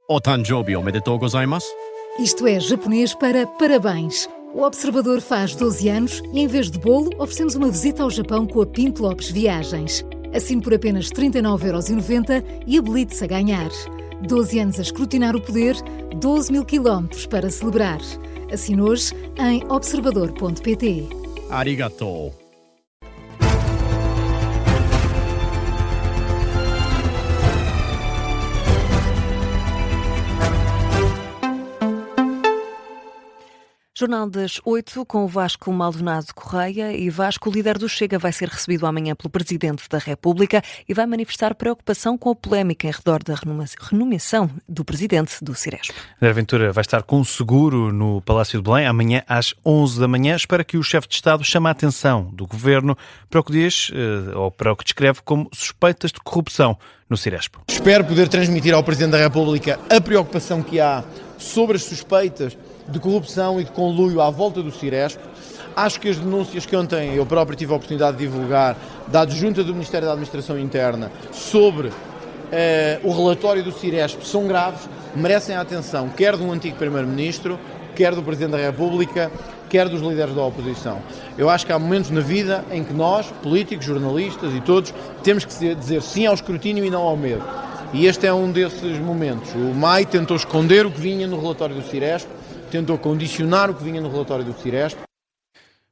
O Tanjobi omedetou gozaimasu. Isto é japonês para parabéns. O Observador faz 12 anos e, em vez de bolo, oferecemos uma visita ao Japão com a Pinto Lopes Viagens. Assine por apenas 39,90€ e habilite-se a ganhar. 12 anos a escrutinar o poder, 12 mil quilómetros para celebrar. Assine hoje em observador.pt. Arigatou. Jornal das 8, com o Vasco Maldonado Correia. E Vasco, o líder do Chega, vai ser recebido amanhã pelo Presidente da República e vai manifestar preocupação com a polémica em redor da renomeação do Presidente do Ciresp. André Ventura vai estar com seguro no Palácio de Belém amanhã às 11 da manhã. Espera que o chefe de Estado chame a atenção do Governo para o que diz, ou para o que descreve como suspeitas de corrupção no Ciresp. Espero poder transmitir ao Presidente da República a preocupação que há sobre as suspeitas de corrupção e de conluio à volta do Ciresp. Acho que as denúncias que ontem eu próprio tive a oportunidade de divulgar da adjunta do Ministério da Administração Interna sobre o relatório do Ciresp são graves, merecem a atenção quer de um antigo Primeiro-Ministro, quer do Presidente da República, quer dos líderes da oposição. Eu acho que há momentos na vida em que nós, políticos, jornalistas e todos, temos que dizer sim ao escrutínio e não ao medo. E este é um desses momentos. O MAI tentou esconder o que vinha no relatório do Ciresp, tentou condicionar o que vinha no relatório do Ciresp.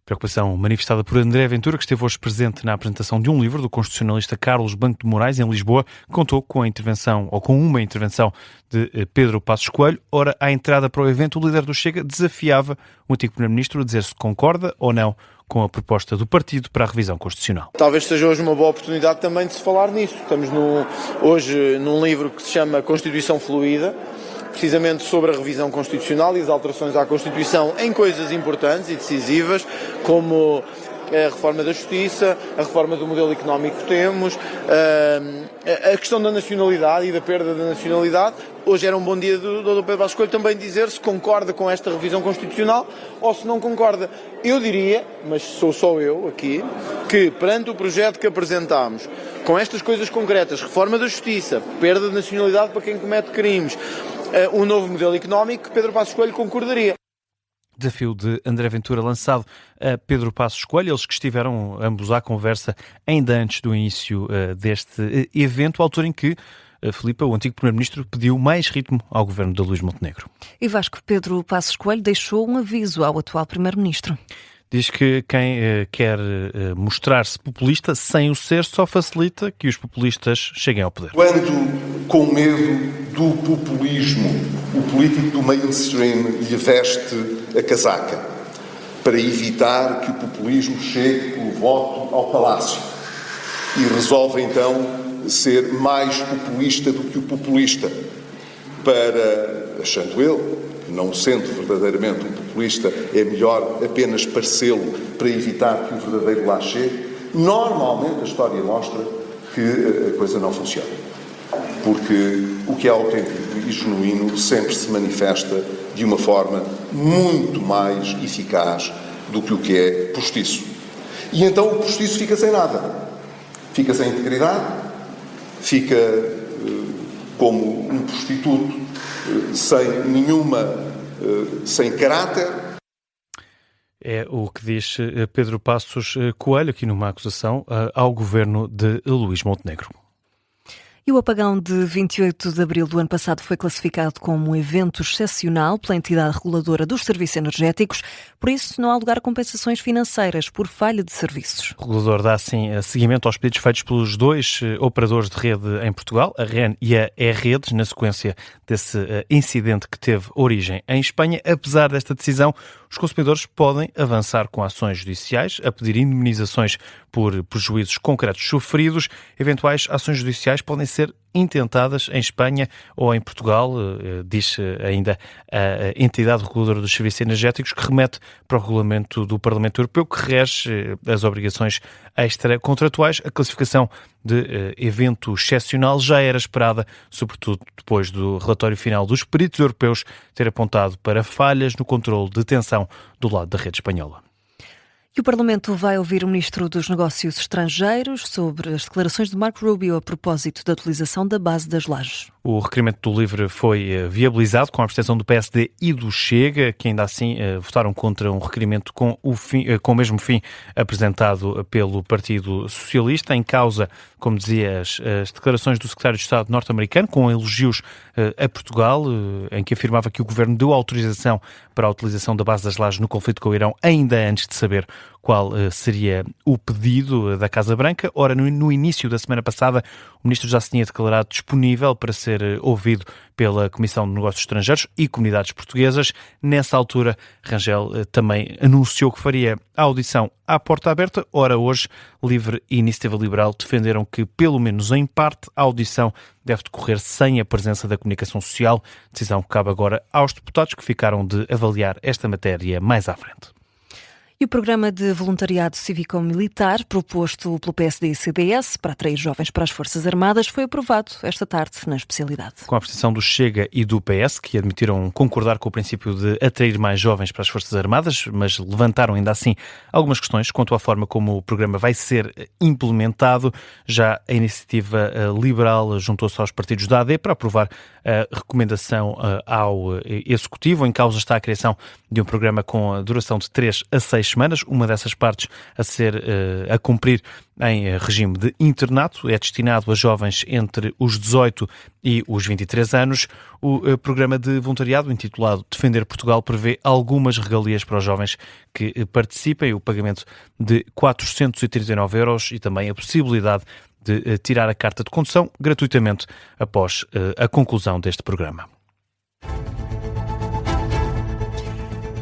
Preocupação manifestada por André Ventura, que esteve hoje presente na apresentação de um livro do constitucionalista Carlos Banco de Moraes, em Lisboa, que contou com a intervenção, ou com uma intervenção, de Pedro Passos Coelho. Ora, à entrada para o evento, o líder do Chega desafiava o antigo Primeiro-Ministro a dizer se concorda ou não com a proposta do partido para a revisão constitucional. Talvez seja hoje uma boa oportunidade também de se falar nisso. Estamos hoje num livro que se chama Constituição Fluida, precisamente sobre a revisão constitucional e as alterações à Constituição em coisas importantes e decisivas, como a reforma da justiça, a reforma do modelo económico que temos, a questão da nacionalidade e da perda da nacionalidade. Hoje era um bom dia do Dr. Pedro Passos Coelho também dizer se concorda com esta revisão constitucional ou se não concorda. Eu diria, mas sou só eu aqui, que perante o projeto que apresentámos, com estas coisas concretas, reforma da justiça, perda de nacionalidade para quem comete crimes, um novo modelo económico, Pedro Passos Coelho concordaria. Desafio de André Ventura lançado a Pedro Passos Coelho, eles que estiveram ambos à conversa ainda antes do início deste evento, à altura em que Filipe, o antigo Primeiro-Ministro, pediu mais ritmo ao governo de Luís Montenegro. E Vasco, Pedro Passos Coelho deixou um aviso ao atual Primeiro-Ministro. Diz que quem quer mostrar-se populista sem o ser só facilita que os populistas cheguem ao poder. Quando, com medo do populismo, o político do mainstream lhe veste a casaca para evitar que o populismo chegue pelo voto ao palácio e resolve então ser mais populista do que o populista para, achando ele, não sendo verdadeiramente um populista, é melhor apenas parecê-lo para evitar que o verdadeiro lá chegue. Normalmente a história mostra que a coisa não funciona. Porque o que é autêntico e genuíno sempre se manifesta de uma forma muito mais eficaz do que o que é postiço. E então o postiço fica sem nada. Fica sem integridade, fica como um prostituto, sem caráter. É o que diz Pedro Passos Coelho, aqui numa acusação ao governo de Luís Montenegro. E o apagão de 28 de abril do ano passado foi classificado como um evento excepcional pela entidade reguladora dos serviços energéticos, por isso não há lugar a compensações financeiras por falha de serviços. O regulador dá assim seguimento aos pedidos feitos pelos dois operadores de rede em Portugal, a REN e a E-Redes, na sequência desse incidente que teve origem em Espanha. Apesar desta decisão, os consumidores podem avançar com ações judiciais a pedir indemnizações por prejuízos concretos sofridos. Eventuais ações judiciais podem ser intentadas em Espanha ou em Portugal, diz ainda a entidade reguladora dos serviços energéticos, que remete para o regulamento do Parlamento Europeu, que rege as obrigações extracontratuais. A classificação de evento excepcional já era esperada, sobretudo depois do relatório final dos peritos europeus ter apontado para falhas no controle de tensão do lado da rede espanhola. E o Parlamento vai ouvir o Ministro dos Negócios Estrangeiros sobre as declarações de Marco Rubio a propósito da utilização da base das Lajes. O requerimento do LIVRE foi viabilizado com a abstenção do PSD e do Chega, que ainda assim votaram contra um requerimento com o mesmo fim apresentado pelo Partido Socialista. Em causa, como dizia, as declarações do Secretário de Estado norte-americano, com elogios a Portugal, em que afirmava que o Governo deu autorização para a utilização da base das Lajes no conflito com o Irão, ainda antes de saber qual seria o pedido da Casa Branca. Ora, no início da semana passada, o Ministro já se tinha declarado disponível para ser ouvido pela Comissão de Negócios Estrangeiros e Comunidades Portuguesas. Nessa altura, Rangel também anunciou que faria a audição à porta aberta. Ora, hoje, LIVRE e Iniciativa Liberal defenderam que, pelo menos em parte, a audição deve decorrer sem a presença da comunicação social. Decisão que cabe agora aos deputados, que ficaram de avaliar esta matéria mais à frente. E o programa de voluntariado cívico-militar proposto pelo PSD e CDS para atrair jovens para as Forças Armadas foi aprovado esta tarde na especialidade. Com a abstenção do Chega e do PS, que admitiram concordar com o princípio de atrair mais jovens para as Forças Armadas, mas levantaram ainda assim algumas questões quanto à forma como o programa vai ser implementado. Já a Iniciativa Liberal juntou-se aos partidos da AD para aprovar a recomendação ao Executivo. Em causa está a criação de um programa com a duração de 3 a 6 semanas, uma dessas partes a cumprir em regime de internato, é destinado a jovens entre os 18 e os 23 anos. O programa de voluntariado, intitulado Defender Portugal, prevê algumas regalias para os jovens que participem, o pagamento de 439 € e também a possibilidade de tirar a carta de condução gratuitamente após a conclusão deste programa.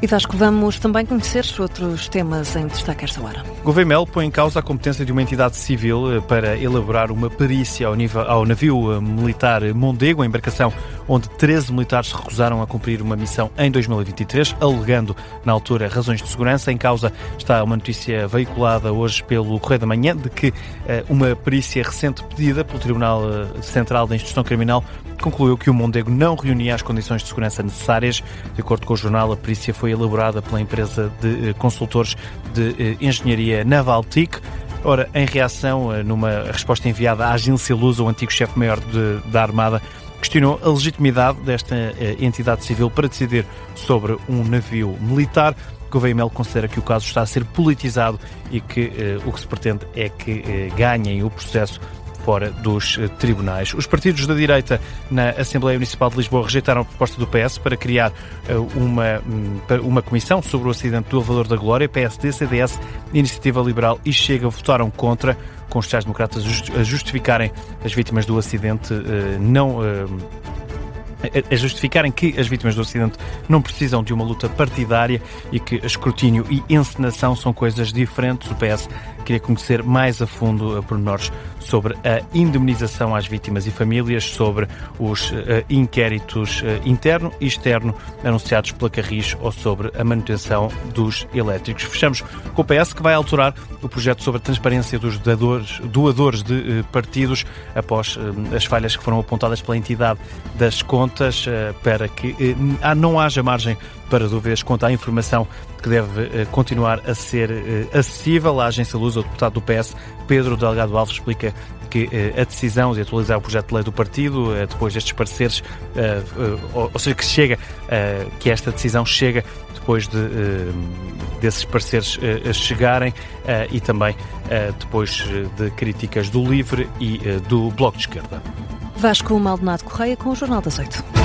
E Vasco, vamos também conhecer outros temas em destaque esta hora. Gouveia Melo põe em causa a competência de uma entidade civil para elaborar uma perícia ao navio militar Mondego, a embarcação onde 13 militares se recusaram a cumprir uma missão em 2023, alegando, na altura, razões de segurança. Em causa está uma notícia veiculada hoje pelo Correio da Manhã de que uma perícia recente pedida pelo Tribunal Central da Instrução Criminal concluiu que o Mondego não reunia as condições de segurança necessárias. De acordo com o jornal, a perícia foi elaborada pela empresa de consultores de engenharia Naval TIC. Ora, em reação, numa resposta enviada à agência Lusa, o antigo chefe-maior da Armada questionou a legitimidade desta entidade civil para decidir sobre um navio militar. Gouveia Melo considera que o caso está a ser politizado e que o que se pretende é que ganhem o processo fora dos tribunais. Os partidos da direita na Assembleia Municipal de Lisboa rejeitaram a proposta do PS para criar uma comissão sobre o acidente do Elevador da Glória. PSD, CDS, Iniciativa Liberal e Chega votaram contra, com os sociais-democratas a justificarem as vítimas do acidente a justificarem que as vítimas do acidente não precisam de uma luta partidária e que escrutínio e encenação são coisas diferentes. O PS queria conhecer mais a fundo pormenores sobre a indemnização às vítimas e famílias, sobre os inquéritos interno e externo anunciados pela Carris ou sobre a manutenção dos elétricos. Fechamos com o PS, que vai alterar o projeto sobre a transparência dos doadores de partidos após as falhas que foram apontadas pela entidade das contas, para que não haja margem para dúvidas quanto à informação que deve continuar a ser acessível. A agência Lusa, o deputado do PS, Pedro Delgado Alves, explica que a decisão de atualizar o projeto de lei do partido, depois destes pareceres, ou seja, que esta decisão chega depois desses pareceres chegarem e também depois de críticas do LIVRE e do Bloco de Esquerda. Vasco Maldonado Correia com o Jornal das 8.